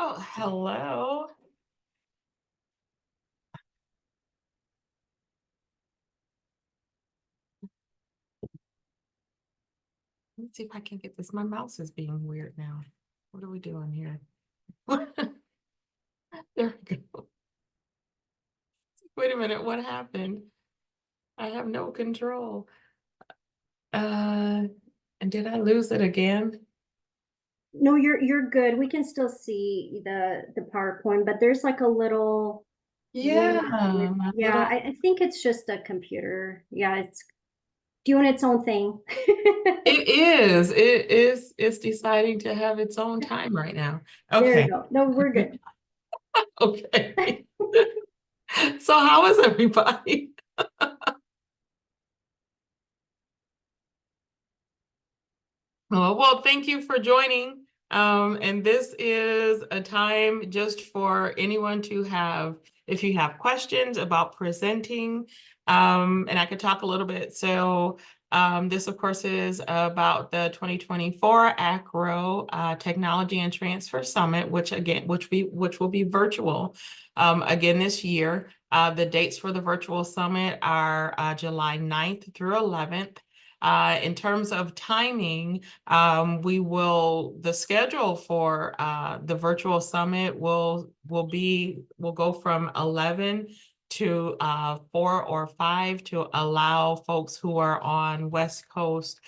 Oh, hello. Let's see if I can get this. My mouse is being weird now. What are we doing here? There we go. Wait a minute, what happened? I have no control. And did I lose it again? No, you're good. We can still see the PowerPoint, but there's like a little Yeah, weird with, my yeah, little I think it's just a computer. Yeah, it's doing its own thing. it's deciding to have its own time right now. There we Okay. go. No, we're good. Okay. So how is everybody? Well, thank you for joining. And this is a time just for anyone to have, if you have questions about presenting, and I could talk a little bit. So this, of course, is about the 2024 AACRAO Technology and Transfer Summit, which will be virtual again this year. The dates for the virtual summit are July 9th through 11th. In terms of timing, the schedule for the virtual summit will go from 11 to 4 or 5 to allow folks who are on West Coast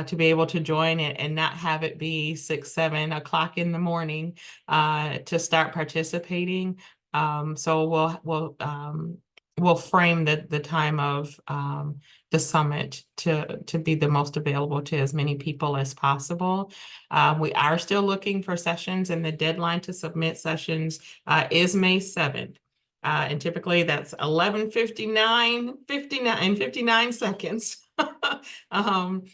to be able to join it and not have it be 6, 7 o'clock in the morning to start participating. So we'll frame the time of the summit to be the most available to as many people as possible. We are still looking for sessions, and the deadline to submit sessions is May 7th. And typically that's 59 seconds. um,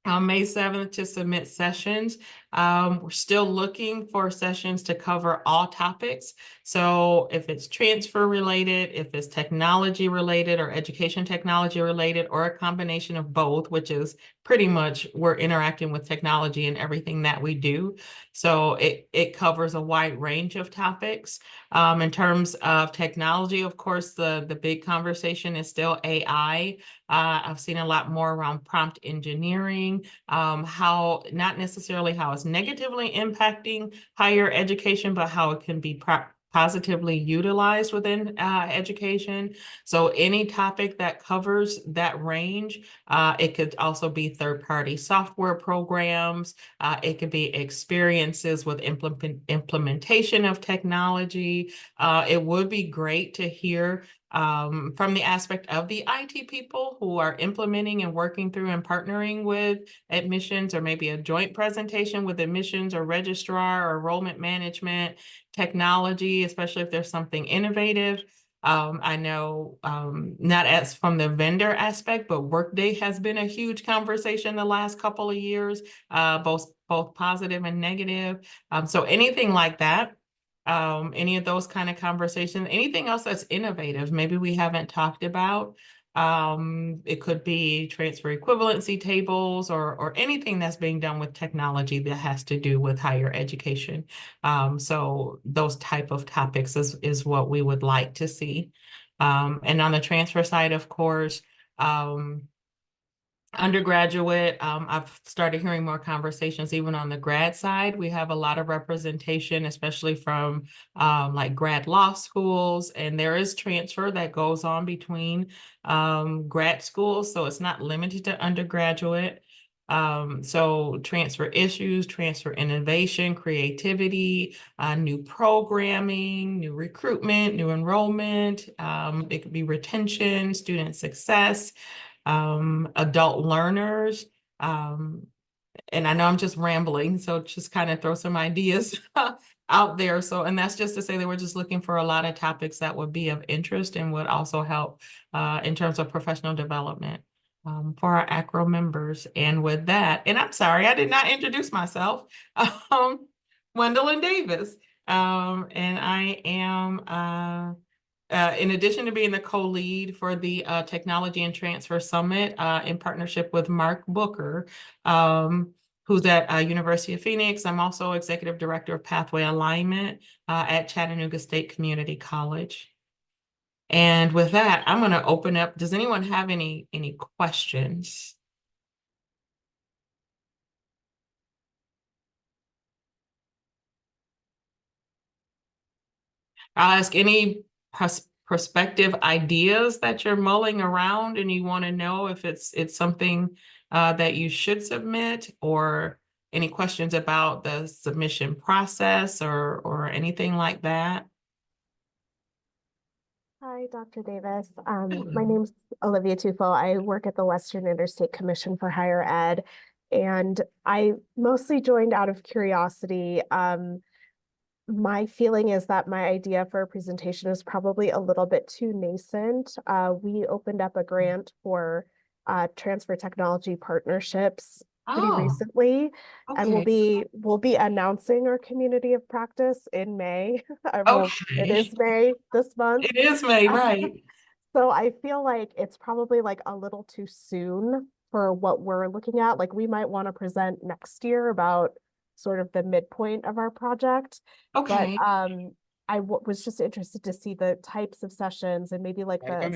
on May 7th to submit sessions. We're still looking for sessions to cover all topics. So if it's transfer related, if it's technology related or education technology related, or a combination of both, which is pretty much we're interacting with technology in everything that we do. So it covers a wide range of topics. In terms of technology, of course, the big conversation is still AI. I've seen a lot more around prompt engineering, how not necessarily how it's negatively impacting higher education, but how it can be positively utilized within education. So any topic that covers that range, it could also be third-party software programs. It could be experiences with implementation of technology. It would be great to hear from the aspect of the IT people who are implementing and working through and partnering with admissions, or maybe a joint presentation with admissions or registrar or enrollment management technology, especially if there's something innovative. I know not as from the vendor aspect, but Workday has been a huge conversation the last couple of years, both positive and negative. So anything like that, any of those kind of conversations, anything else that's innovative, maybe we haven't talked about. It could be transfer equivalency tables or anything that's being done with technology that has to do with higher education. So those type of topics is what we would like to see. And on the transfer side, of course, undergraduate, I've started hearing more conversations even on the grad side. We have a lot of representation, especially from like grad law schools, and there is transfer that goes on between grad schools, so it's not limited to undergraduate. So transfer issues, transfer innovation, creativity, new programming, new recruitment, new enrollment. It could be retention, student success, adult learners. Um, and I know I'm just rambling, so just kind of throw some ideas out there. So, and that's just to say that we're just looking for a lot of topics that would be of interest and would also help in terms of professional development for our ACRO members. And with that, and I'm sorry, I did not introduce myself. Gwendolyn Davis. And I am in addition to being the co-lead for the Technology and Transfer Summit in partnership with Mark Booker, who's at University of Phoenix. I'm also Executive Director of Pathway Alignment at Chattanooga State Community College. And with that, I'm going to open up. Does anyone have any questions? I'll ask any prospective ideas that you're mulling around and you want to know if it's something that you should submit, or any questions about the submission process or anything like that. Hi, Dr. Davis. My name's Olivia Tufo. I work at the Western Interstate Commission for Higher Ed, and I mostly joined out of curiosity. My feeling is that my idea for a presentation is probably a little bit too nascent. We opened up a grant for transfer technology partnerships pretty Oh, recently, and okay. we'll be announcing our community of practice in May. It Okay. is May this month. It is May, right? So I feel like it's probably like a little too soon for what we're looking at. Like we might want to present next year about sort of the midpoint of our project. But Okay. was just interested to see the types of sessions and maybe like the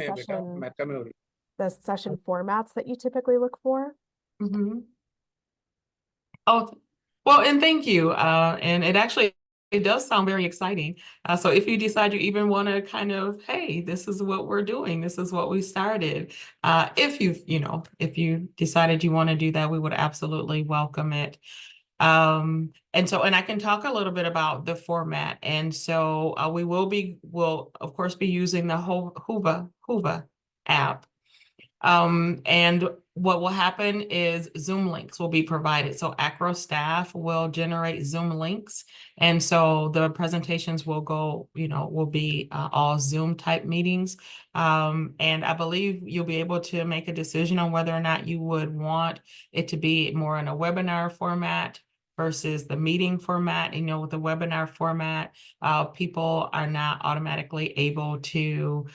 session formats that you typically look for. Mm-hmm. Oh, well, and thank you. And it does sound very exciting. So if you decide you even want to kind of, hey, this is what we're doing, this is what we started. If you decided you want to do that, we would absolutely welcome it. And I can talk a little bit about the format. And so we'll of course be using the Hoover app. And what will happen is Zoom links will be provided. So AACRAO staff will generate Zoom links. And so the presentations will be all Zoom type meetings. And I believe you'll be able to make a decision on whether or not you would want it to be more in a webinar format versus the meeting format. With the webinar format, people are not automatically able to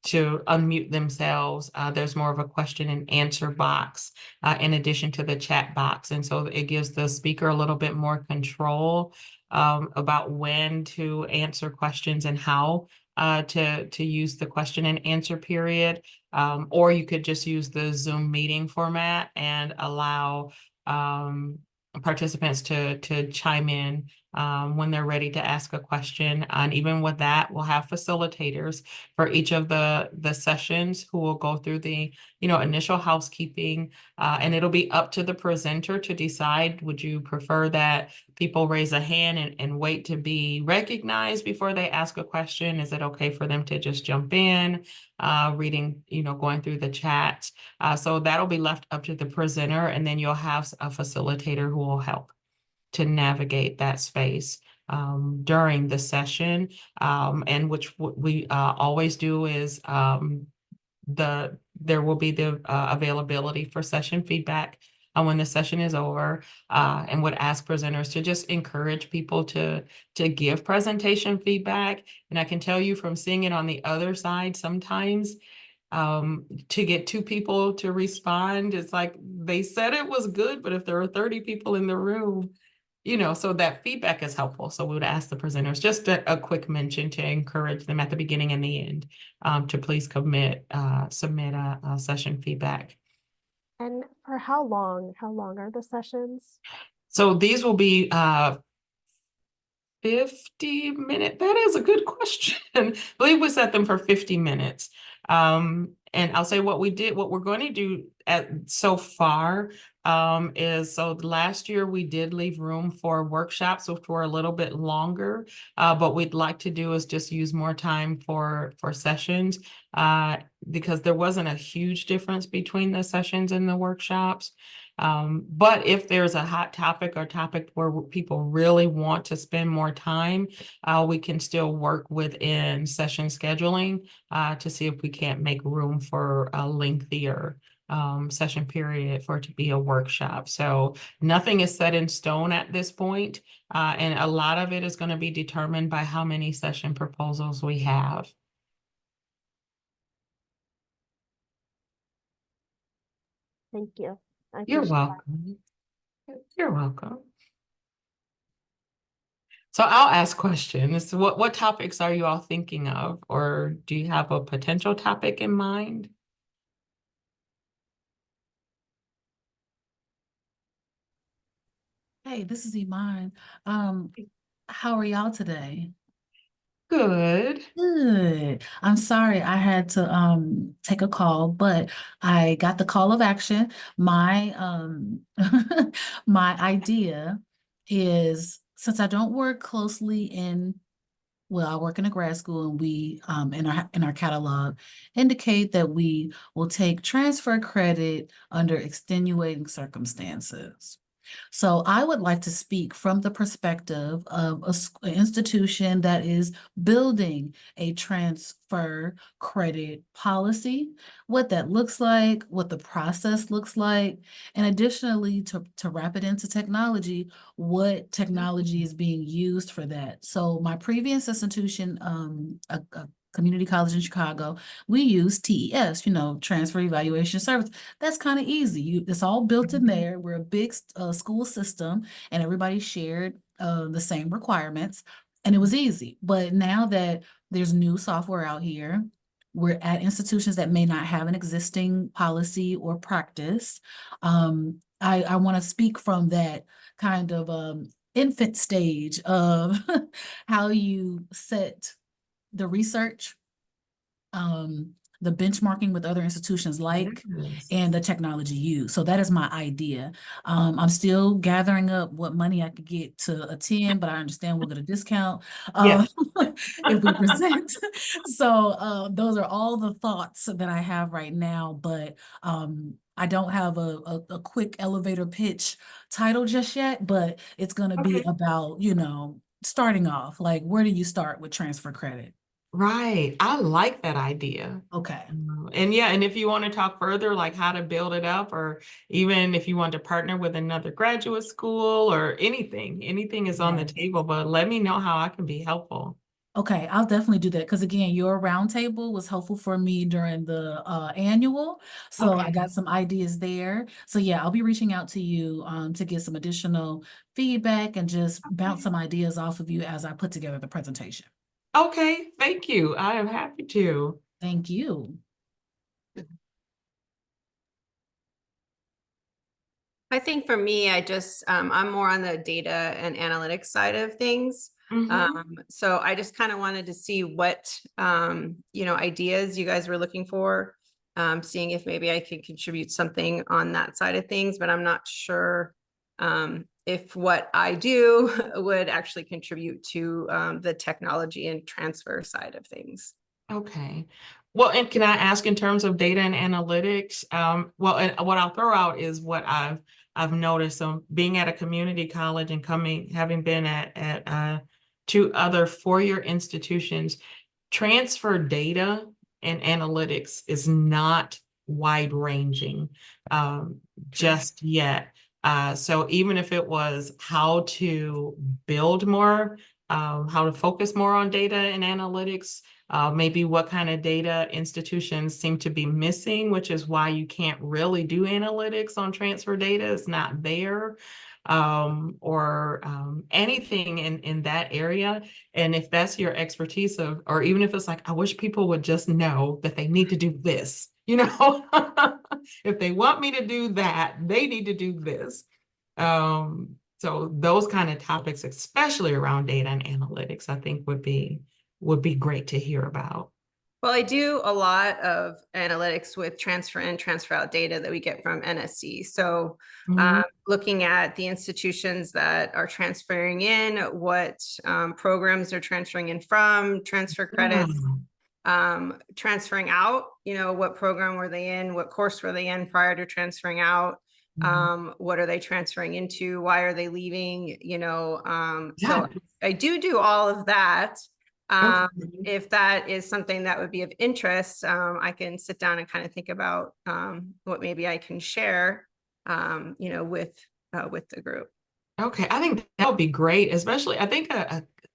unmute themselves. There's more of a question and answer box in addition to the chat box. And so it gives the speaker a little bit more control about when to answer questions and how to use the question and answer period. Or you could just use the Zoom meeting format and allow participants to chime in when they're ready to ask a question. And even with that, we'll have facilitators for each of the sessions who will go through the initial housekeeping, and it'll be up to the presenter to decide, would you prefer that people raise a hand and wait to be recognized before they ask a question? Is it okay for them to just jump in, reading, going through the chat? So that'll be left up to the presenter, and then you'll have a facilitator who will help to navigate that space during the session. And which we always do is there will be the availability for session feedback when the session is over, and would ask presenters to just encourage people to give presentation feedback. And I can tell you from seeing it on the other side, sometimes to get two people to respond, it's like they said it was good, but if there are 30 people in the room, so that feedback is helpful. So we would ask the presenters just a quick mention to encourage them at the beginning and the end to please submit a session feedback. And for how long? How long are the sessions? So these will be 50-minute. That is a good question. I believe we set them for 50 minutes. And I'll say what we're going to do so far is, so last year we did leave room for workshops, which were a little bit longer, but we'd like to do is just use more time for sessions because there wasn't a huge difference between the sessions and the workshops. But if there's a hot topic or topic where people really want to spend more time, we can still work within session scheduling to see if we can't make room for a lengthier session period for it to be a workshop. So nothing is set in stone at this point, and a lot of it is going to be determined by how many session proposals we have. Thank you. I You're appreciate that. welcome. You're welcome. So I'll ask questions. What topics are you all thinking of, or do you have a potential topic in mind? Hey, this is Iman. Um, how are y'all today? Good. Good. I'm sorry I had to take a call, but I got the call of action. My my idea is, since I don't work closely I work in a grad school, and we in our catalog indicate that we will take transfer credit under extenuating circumstances. So I would like to speak from the perspective of an institution that is building a transfer credit policy, what that looks like, what the process looks like, and additionally, to wrap it into technology, what technology is being used for that. So my previous institution, a community college in Chicago, we use TES, Transfer Evaluation Service. That's kind of easy. It's all built in there. We're a big school system, and everybody shared the same requirements, and it was easy. But now that there's new software out here, we're at institutions that may not have an existing policy or practice. I want to speak from that kind of infant stage of how you set the research, the benchmarking with other institutions Yes. and the technology used. So that is my idea. I'm still gathering up what money I could get to attend, but I understand we'll get a discount Yes. if we present. So those are all the thoughts that I have right now, but I don't have a quick elevator pitch title just yet, but it's going to be Okay. about, starting off, like, where do you start with transfer credit? Right. I like that idea. Okay. And yeah, and if you want to talk further, like how to build it up, or even if you want to partner with another graduate school or anything is on the Yes. table, but let me know how I can be helpful. Okay, I'll definitely do that because again, your roundtable was helpful for me during the annual. So I Okay. got some ideas there. So yeah, I'll be reaching out to you to get some additional feedback and just bounce some ideas off of you as I put together the presentation. Okay, thank you. I am happy to. Thank you. I think for me, I'm more on the data and analytics side of things. Mhm. So I just kind of wanted to see what, ideas you guys were looking for, seeing if maybe I could contribute something on that side of things, but I'm not sure if what I do would actually contribute to the technology and transfer side of things. Okay. Well, and can I ask in terms of data and analytics? Well, and what I'll throw out is what I've noticed. So being at a community college and having been at two other four-year institutions, transfer data and analytics is not wide ranging just yet. So even if it was how to build more, how to focus more on data and analytics, maybe what kind of data institutions seem to be missing, which is why you can't really do analytics on transfer data. It's not there, or anything in that area. And if that's your expertise or even if it's like, I wish people would just know that they need to do this, if they want me to do that, they need to do this. So those kind of topics, especially around data and analytics, I think would be great to hear about. Well, I do a lot of analytics with transfer in, transfer out data that we get from NSC. So Mhm. looking at the institutions that are transferring in, what programs they're transferring in from, transfer credits, transferring out, what program were they in, what course were they in prior to transferring out, what are they transferring into, why are they leaving, Yeah. so I do all of that. Okay. If that is something that would be of interest, I can sit down and kind of think about what maybe I can share, with the group. Okay, I think that would be great, especially I think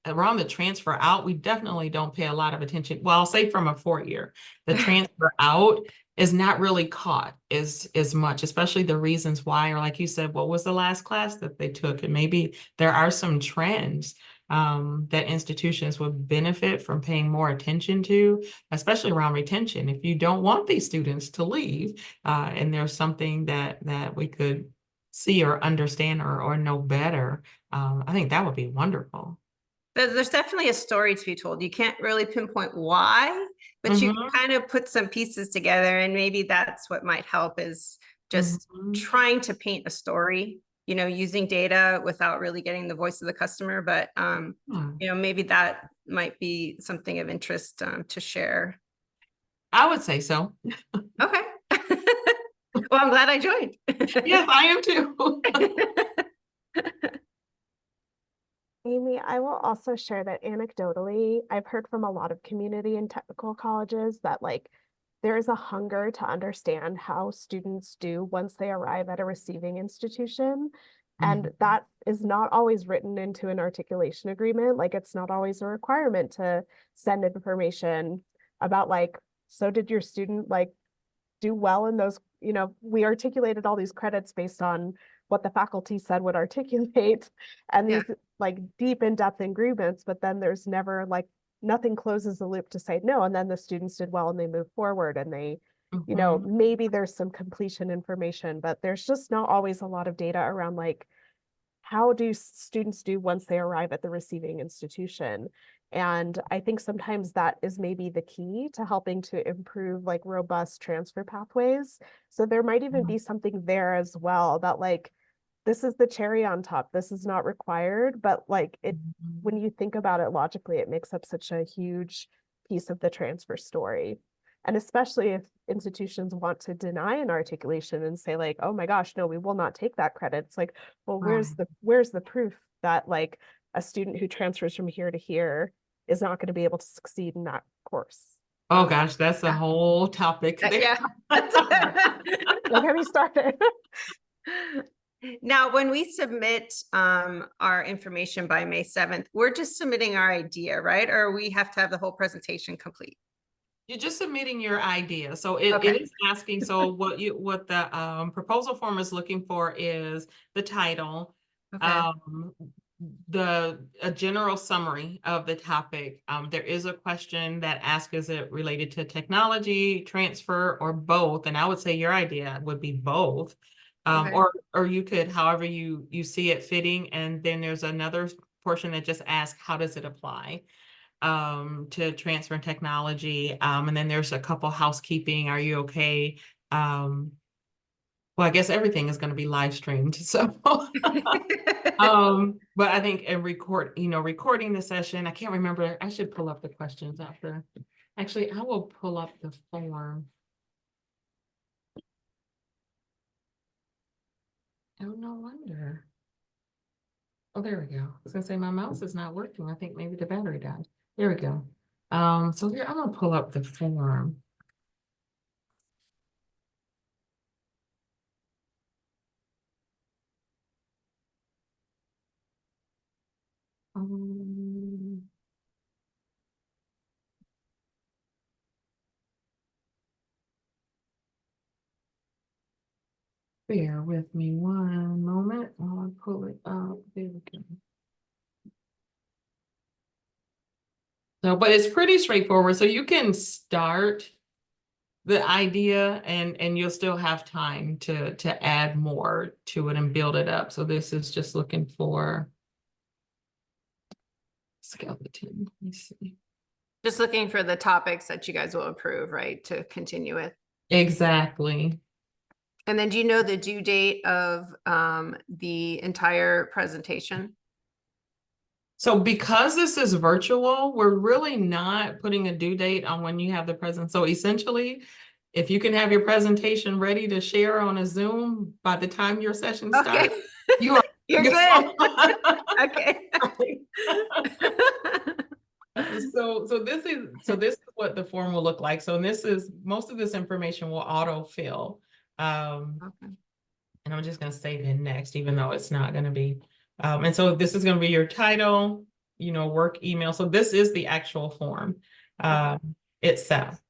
around the transfer out, we definitely don't pay a lot of attention. Well, I'll say from a four-year, the transfer out is not really caught as much, especially the reasons why, or like you said, what was the last class that they took? And maybe there are some trends that institutions would benefit from paying more attention to, especially around retention. If you don't want these students to leave, and there's something that we could see or understand or know better, I think that would be wonderful. There's definitely a story to be told. You can't really pinpoint why, but you can Mhm. kind of put some pieces together, and maybe that's what might help, is just Mhm. trying to paint a story, using data without really getting the voice of the customer. But Hmm. maybe that might be something of interest to share. I would say so. Okay. Well, I'm glad I joined. Yes, I am too. Amy, I will also share that anecdotally, I've heard from a lot of community and technical colleges that there is a hunger to understand how students do once they arrive at a receiving institution. And Mhm. that is not always written into an articulation agreement. Like it's not always a requirement to send information about so did your student do well in those, we articulated all these credits based on what the faculty said would articulate and Yeah. these deep in-depth agreements, but then there's never nothing closes the loop to say no. And then the students did well and they move forward and they, Mhm. maybe there's some completion information, but there's just not always a lot of data around how do students do once they arrive at the receiving institution? And I think sometimes that is maybe the key to helping to improve robust transfer pathways. So there might even be something there as well that this is the cherry on top. This is not required, but when you think about it logically, it makes up such a huge piece of the transfer story. And especially if institutions want to deny an articulation and say oh my gosh, no, we will not take that credit. It's well, Right. where's the proof that a student who transfers from here to here is not going to be able to succeed in that course? Oh gosh, that's a Yeah. whole topic there. Yeah. Don't get me started. Now, when we submit our information by May 7th, we're just submitting our idea, right? Or we have to have the whole presentation complete? You're just submitting your idea. So it Okay. is asking, so what the proposal form is looking for is the title, Okay. a general summary of the topic. There is a question that asks, is it related to technology, transfer, or both? And I would say your idea would be both. Okay. Or you could, however you see it fitting. And then there's another portion that just asks, how does it apply to transfer and technology? And then there's a couple housekeeping. Are you okay? Well, I guess everything is going to be live streamed. So, but I think recording the session, I can't remember. I should pull up the questions after. Actually, I will pull up the form. Oh, no wonder. Oh, there we go. I was gonna say my mouse is not working. I think maybe the battery died. There we go. So here, I'm gonna pull up the form. Um, Bear with me one moment while I pull it up. There we go. So, but it's pretty straightforward. So you can start the idea and you'll still have time to add more to it and build it up. So this is just looking for skeleton. Let me see. Just looking for the topics that you guys will approve, right, to continue with. Exactly. And then do you know the due date of the entire presentation? So because this is virtual, we're really not putting a due date on when you have the present. So essentially, if you can have your presentation ready to share on a Zoom by the time your session Okay. starts, you are You're good. Okay. So this is what the form will look like. So most of this information will autofill. Okay. And I'm just going to save in next, even though it's not going to be. And so this is going to be your title, work email. So this is the actual form. itself.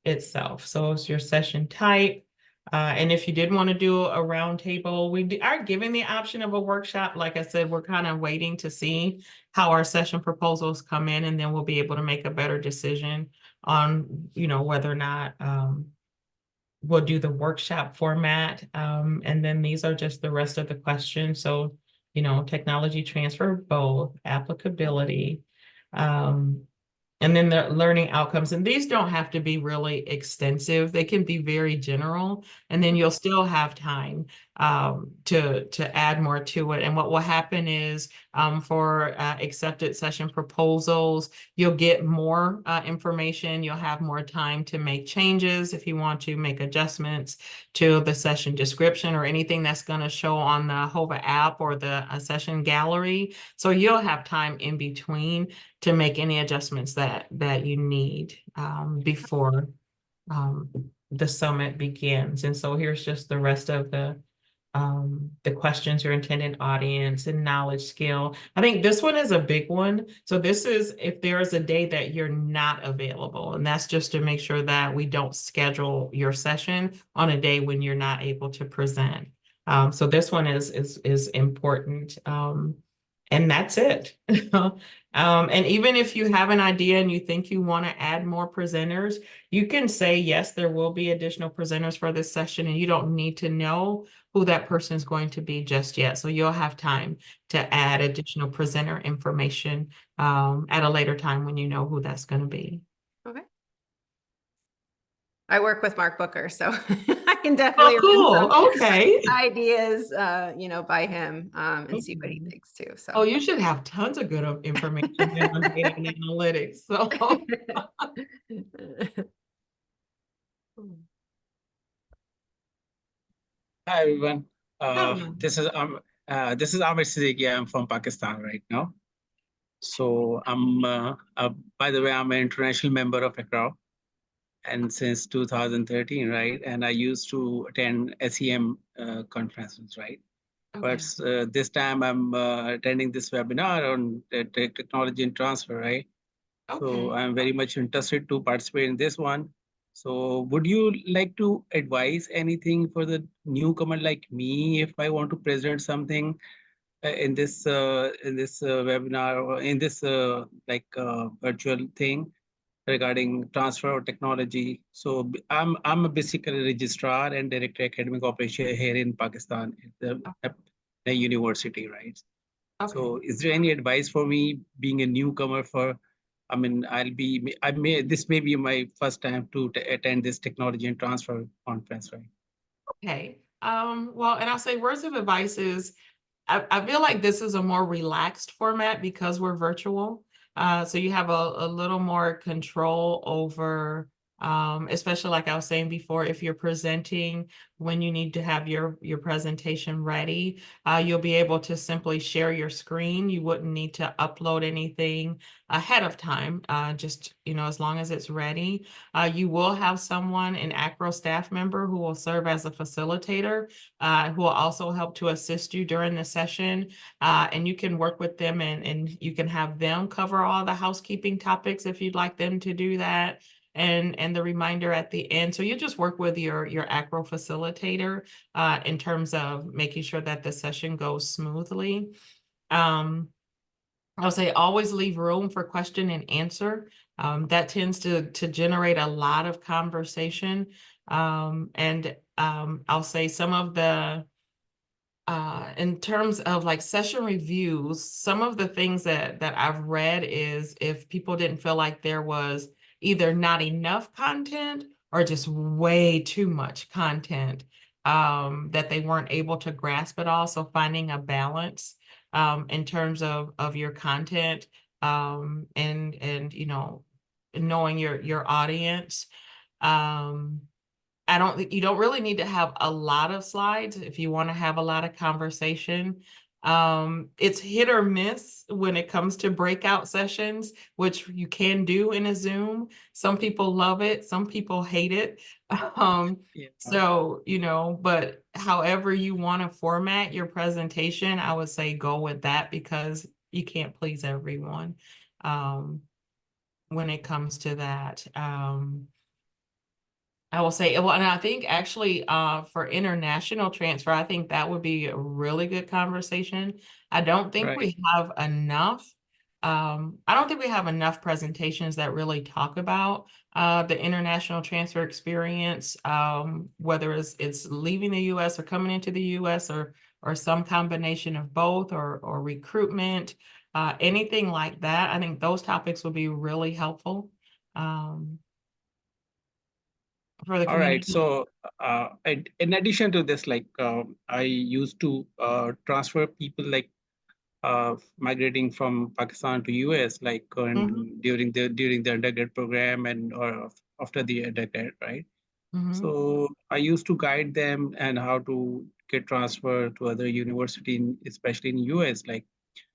So it's your session type. And if you did want to do a roundtable, are giving the option of a workshop. Like I said, we're kind of waiting to see how our session proposals come in, and then we'll be able to make a better decision on, whether or not we'll do the workshop format. And then these are just the rest of the questions. So, technology transfer, both applicability, and then the learning outcomes. And these don't have to be really extensive. They can be very general, and then you'll still have time to add more to it. And what will happen is for accepted session proposals, you'll get more information. You'll have more time to make changes if you want to make adjustments to the session description or anything that's going to show on the HOVA app or the session gallery. So you'll have time in between to make any adjustments that you need before the summit begins. And so here's just the rest of the questions, your intended audience and knowledge skill. I think this one is a big one. So this is if there is a day that you're not available, and that's just to make sure that we don't schedule your session on a day when you're not able to present. So this one is important. And that's it. And even if you have an idea and you think you want to add more presenters, you can say, yes, there will be additional presenters for this session, and you don't need to know who that person is going to be just yet. So you'll have time to add additional presenter information at a later time when you know who that's going to be. Okay. I work with Mark Booker, so I can definitely run Oh, cool. some Okay. ideas, by him and see what he thinks too. So. Oh, you should have tons of good information on data and analytics. So. Hi everyone. Hello. This is Ahmed Siddiqui. I'm from Pakistan right now. So I'm by the way, I'm an international member of AACRAO, and since 2013, right? And I used to attend SEM conferences, right? Okay. But this time I'm attending this webinar on technology and transfer, right? So Okay. I'm very much interested to participate in this one. So would you like to advise anything for the newcomer like me if I want to present something in this webinar or in this virtual thing regarding transfer of technology? So I'm basically a registrar and director academic operation here in Pakistan at the university, right? Okay. So is there any advice for me being a newcomer I mean, this may be my first time to attend this technology and transfer conference, right? Okay. Well, and I'll say words of advice is I feel like this is a more relaxed format because we're virtual. So you have a little more control over, especially like I was saying before, if you're presenting when you need to have your presentation ready, you'll be able to simply share your screen. You wouldn't need to upload anything ahead of time, just, as long as it's ready. You will have someone, an AACRAO staff member who will serve as a facilitator, who will also help to assist you during the session. And you can work with them and you can have them cover all the housekeeping topics if you'd like them to do that. And the reminder at the end. So you just work with your AACRAO facilitator in terms of making sure that the session goes smoothly. I'll say always leave room for question and answer. That tends to generate a lot of conversation. And I'll say some of the in terms of like session reviews, some of the things that I've read is if people didn't feel like there was either not enough content or just way too much content, that they weren't able to grasp it all. So finding a balance in terms of your content and knowing your audience. You don't really need to have a lot of slides if you want to have a lot of conversation. It's hit or miss when it comes to breakout sessions, which you can do in a Zoom. Some people love it, some people hate it. So, but however you want to format your presentation, I would say go with that because you can't please everyone when it comes to that. I will say, well, and I think actually for international transfer, I think that would be a really good conversation. I don't think Right. we have enough. I don't think we have enough presentations that really talk about the international transfer experience, whether it's leaving the US or coming into the US or some combination of both or recruitment, anything like that. I think those topics would be really helpful. For the All right. community. So, in addition to this, like I used to transfer people like migrating from Pakistan to US, like Mhm. during the undergrad program and or after the undergrad, right? Mhm. So I used to guide them and how to get transferred to other university, especially in US. Like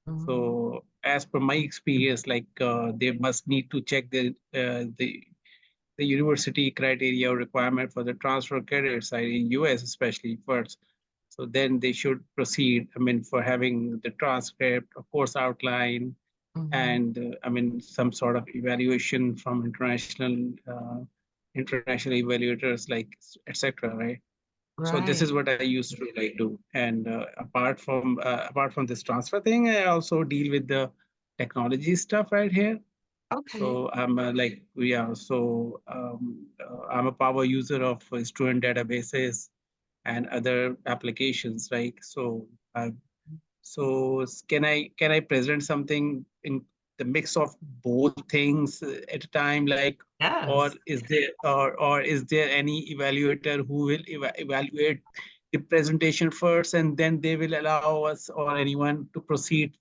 Mhm. so, as per my experience, like they must need to check the university criteria or requirement for the transfer career side in US, especially first. So then they should proceed. I mean, for having the transcript, a course outline, Mhm. and I mean some sort of evaluation from international evaluators, like etc. Right. So this Right. is what I used to like do. And apart from this transfer thing, I also deal with the technology stuff right here. Okay. So I'm I'm a power user of student databases and other applications, right? So can I present something in the mix of both things at a time, like, or Yes. is there any evaluator who will evaluate the presentation first, and then they will allow us or anyone to proceed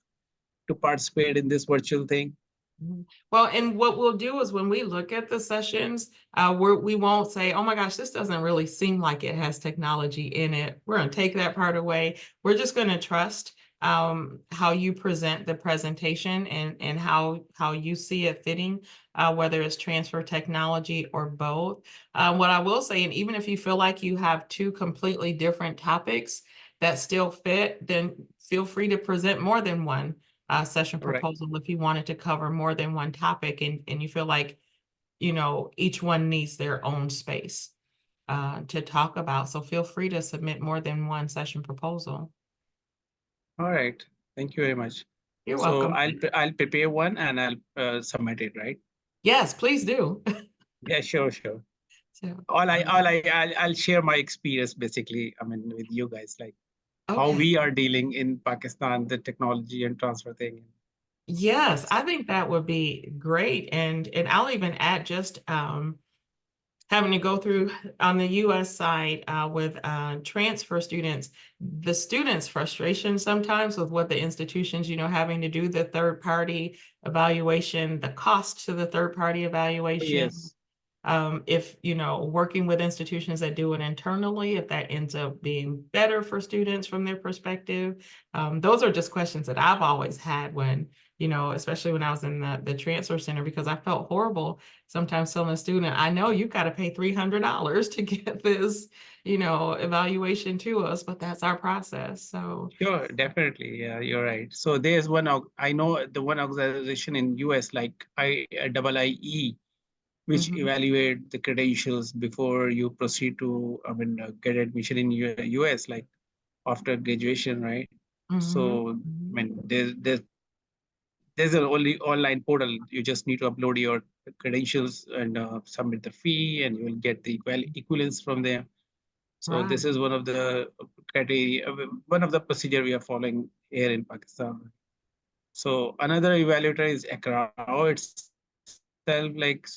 to participate in this virtual thing? Mhm. Well, and what we'll do is when we look at the sessions, we won't say, oh my gosh, this doesn't really seem like it has technology in it. We're going to take that part away. We're just going to trust how you present the presentation and how you see it fitting, whether it's transfer technology or both. What I will say, and even if you feel like you have two completely different topics that still fit, then feel free to present more than one session Right. proposal if you wanted to cover more than one topic and you feel like, each one needs their own space to talk about. So feel free to submit more than one session proposal. All right. Thank you very much. You're So welcome. I'll prepare one and I'll submit it, right? Yes, please do. Yeah, sure, sure. So, I'll share my experience basically, I mean, with you guys, like how okay. we are dealing in Pakistan, the technology and transfer thing. Yes, I think that would be great. And I'll even add just having to go through on the US side with transfer students, the students' frustration sometimes with what the institutions, having to do the third party evaluation, the cost to the third party evaluation. Yes. If, working with institutions that do it internally, if that ends up being better for students from their perspective. Those are just questions that I've always had when, especially when I was in the transfer center, because I felt horrible sometimes telling a student, I know you've got to pay $300 to get this, evaluation to us, but that's our process. So, Sure, definitely. Yeah, you're right. So there's I know the one organization in US, like IIE, which mhm, evaluate the credentials before you proceed to, I mean, get admission in US, like after graduation, right? mhm, So, I mhm, mean, there's an only online portal. You just need to upload your credentials and submit the fee, and you will get the equivalence from there. So right. this is one of the criteria, one of the procedure we are following here in Pakistan. So another evaluator is AACRAO itself, like,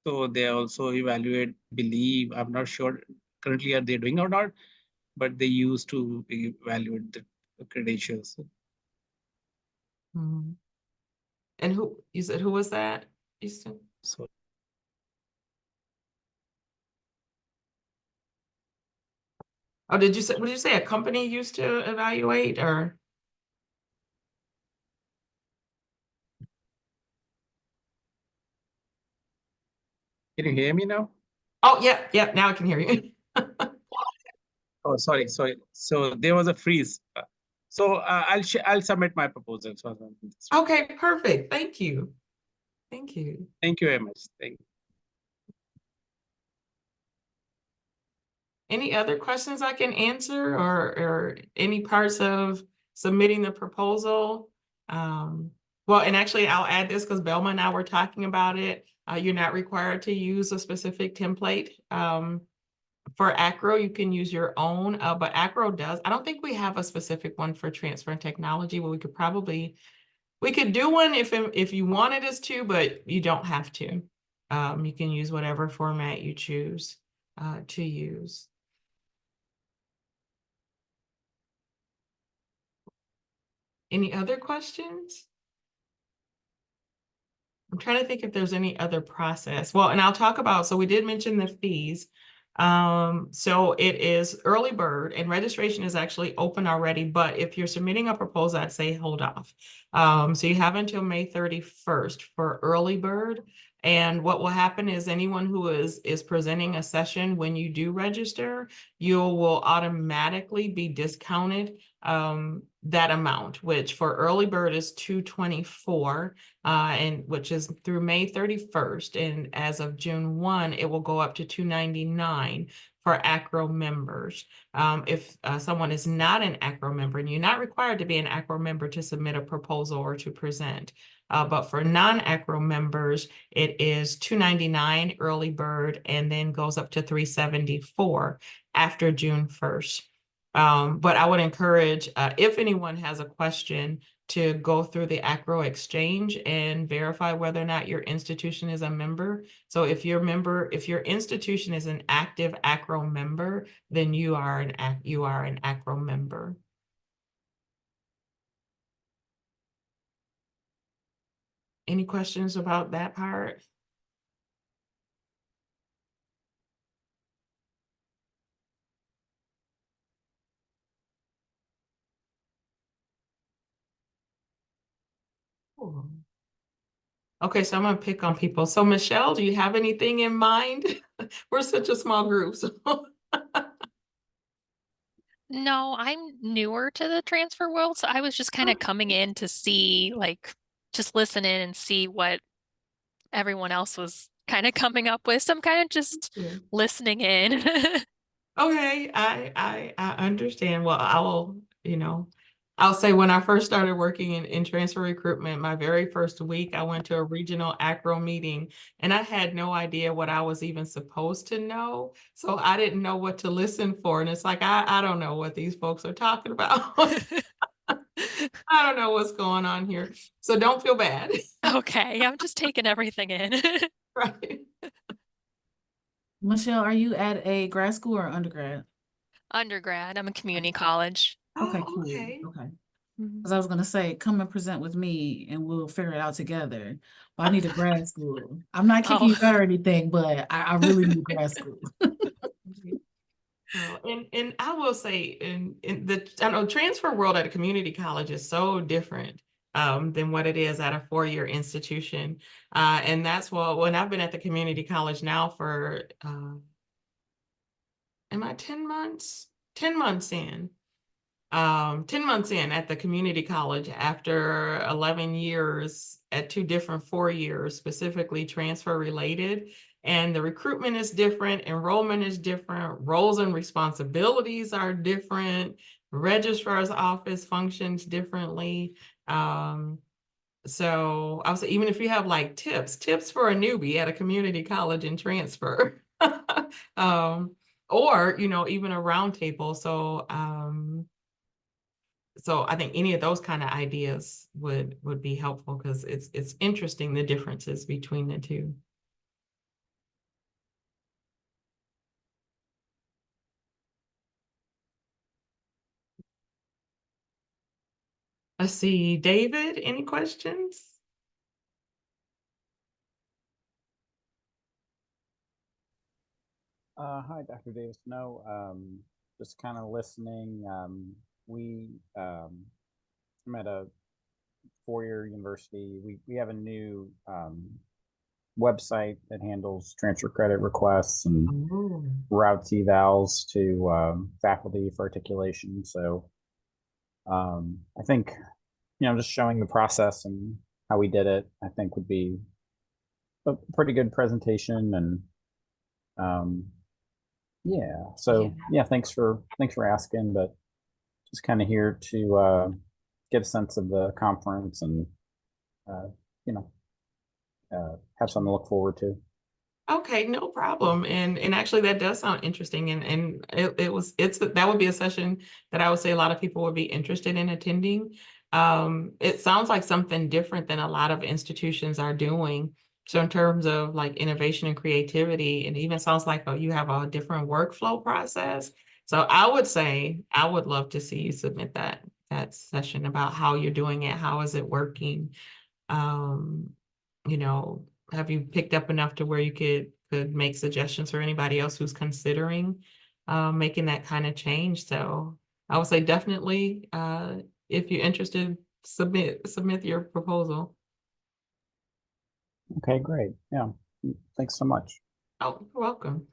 so they also evaluate, believe, I'm not sure currently are they doing or not, but they used to evaluate the credentials. Mhm. And you said, who was that? Easton? So Oh, what did you say? A company used to evaluate or? can you hear me now? Oh, yeah. Now I can hear you. Oh, sorry. So there was a freeze. So I'll submit my proposal. So Okay, perfect. Thank you. Thank you. thank you very much. Thank you. Any other questions I can answer or any parts of submitting the proposal? Well, and actually I'll add this because Belma and I were talking about it. You're not required to use a specific template. For AACRAO, you can use your own, but AACRAO does. I don't think we have a specific one for transfer and technology, but we could do one if you wanted us to, but you don't have to. You can use whatever format you choose to use. Any other questions? I'm trying to think if there's any other process. Well, and I'll talk about, so we did mention the fees. So it is early bird and registration is actually open already, but if you're submitting a proposal, I'd say hold off. So you have until May 31st for early bird. And what will happen is anyone who is presenting a session, when you do register, you will automatically be discounted that amount, which for early bird is $224, and which is through May 31st. And as of June 1, it will go up to $299 for AACRAO members. If someone is not an AACRAO member, and you're not required to be an AACRAO member to submit a proposal or to present, but for non-AACRAO members, it is $299 early bird and then goes up to $374 after June 1st. But I would encourage, if anyone has a question, to go through the AACRAO exchange and verify whether or not your institution is a member. So if your institution is an active AACRAO member, then you are an AACRAO member. Any questions about that part? Cool. Okay, so I'm gonna pick on people. So Michelle, do you have anything in mind? We're such a small group, so. No, I'm newer to the transfer world, so I was just kind of coming in to see, like, just listen in and see what everyone else was kind of coming up with. So I'm kind of just Yeah. listening in. Okay, I understand. Well, I'll say when I first started working in transfer recruitment, my very first week, I went to a regional AACRAO meeting and I had no idea what I was even supposed to know. So I didn't know what to listen for. And it's like, I don't know what these folks are talking about. I don't know what's going on here. So don't feel bad. Okay, I'm just taking everything in. Right. Michelle, are you at a grad school or undergrad? Undergrad, I'm a community college. Okay, Oh, cool. okay. Okay. Mhm. Because I was gonna say, come and present with me and we'll figure it out together. But I need a grad school. I'm not kicking you Oh. out or anything, but I really need grad school. Well, and I will say I know transfer world at a community college is so different than what it is at a four-year institution. And that's when I've been at the community college now for am I 10 months? 10 months in. 10 months in at the community college after 11 years at two different 4 years, specifically transfer related. And the recruitment is different, enrollment is different, roles and responsibilities are different, registrar's office functions differently. So I would say, even if you have like tips for a newbie at a community college and transfer, or, even a roundtable. So I think any of those kind of ideas would be helpful because it's interesting the differences between the two. Let's see, David, any questions? Hi, Dr. Davis. No, just kind of listening. I'm at a four-year university. We have a new website that handles transfer credit requests and Oh. routes evals to faculty for articulation. So I think, just showing the process and how we did it, I think would be a pretty good presentation and Yeah. So yeah, thanks for asking, but just kind of here to get a sense of the conference and you know have something to look forward to. Okay, no problem. And actually that does sound interesting, and that would be a session that I would say a lot of people would be interested in attending. It sounds like something different than a lot of institutions are doing. So in terms of like innovation and creativity, it even sounds like you have a different workflow process. So I would say I would love to see you submit that session about how you're doing it, how is it working. Um, you know, have you picked up enough to where you could make suggestions for anybody else who's considering making that kind of change? So I would say definitely, if you're interested, submit your proposal. Okay, great. Yeah. Thanks so much. Oh, you're welcome.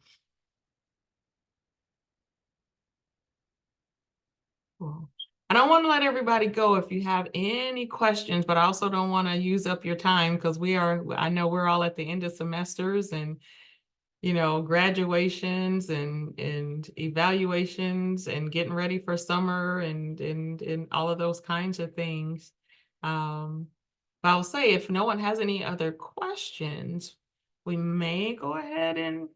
Cool. I don't want to let everybody go if you have any questions, but I also don't want to use up your time because I know we're all at the end of semesters and graduations and evaluations and getting ready for summer and all of those kinds of things. But I'll say if no one has any other questions, we may go ahead and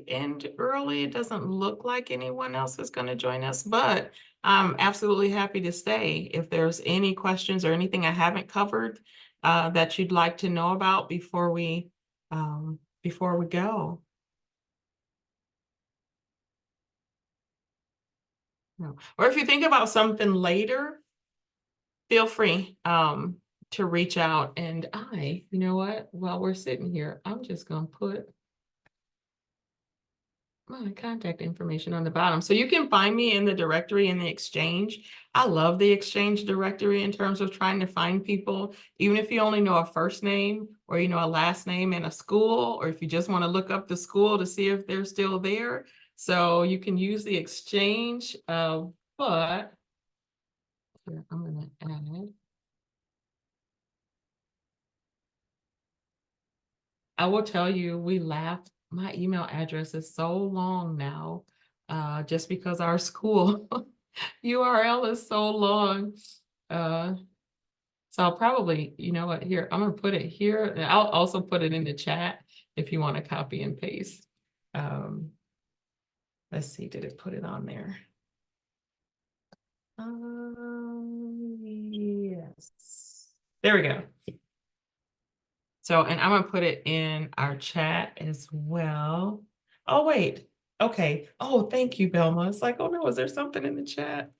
end early. It doesn't look like anyone else is going to join us, but I'm absolutely happy to stay. If there's any questions or anything I haven't covered that you'd like to know about before we go. No. Or if you think about something later, feel free to reach out. And you know what, while we're sitting here, I'm just gonna put my contact information on the bottom. So you can find me in the directory in the Exchange. I love the Exchange directory in terms of trying to find people, even if you only know a first name or a last name and a school, or if you just want to look up the school to see if they're still there. So you can use the Exchange, but here, I'm gonna add. I will tell you, we laughed. My email address is so long now, just because our school URL is so long. So I'll probably, you know what, here, I'm gonna put it here. And I'll also put it in the chat if you want to copy and paste. Let's see, did it put it on there? Yes. There we go. So, and I'm gonna put it in our chat as well. Oh, wait. Okay. Oh, thank you, Belma. It's like, oh no, is there something in the chat?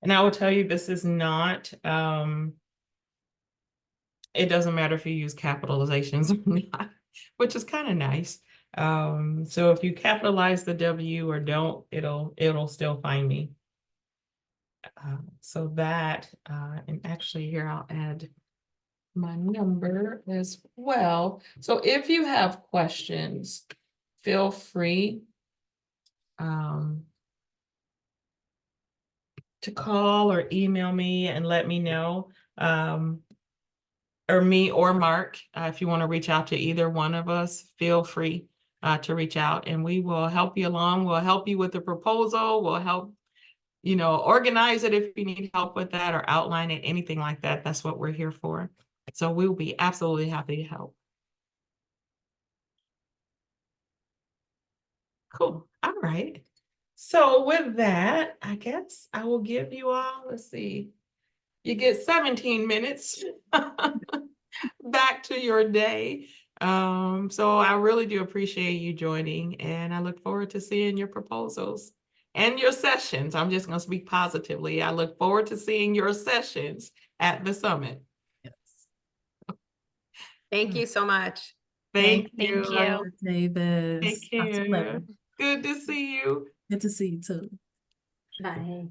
And I will tell you, this is not, it doesn't matter if you use capitalizations or not, which is kind of nice. So if you capitalize the W or don't, it'll still find me. So that, and actually here, I'll add my number as well. So if you have questions, feel free to call or email me and let me know, or me or Mark. If you want to reach out to either one of us, feel free to reach out and we will help you along. We'll help you with the proposal. We'll help organize it if you need help with that or outline it, anything like that. That's what we're here for. So we'll be absolutely happy to help. Cool. All right. So with that, I guess I will give you all, let's see, you get 17 minutes back to your day. So I really do appreciate you joining and I look forward to seeing your proposals and your sessions. I'm just going to speak positively. I look forward to seeing your sessions at the summit. Yes. Thank you so much. Thank Thank you. you. Davis. Take Dr. care. Clever. Good to see you. Good to see you too. Bye.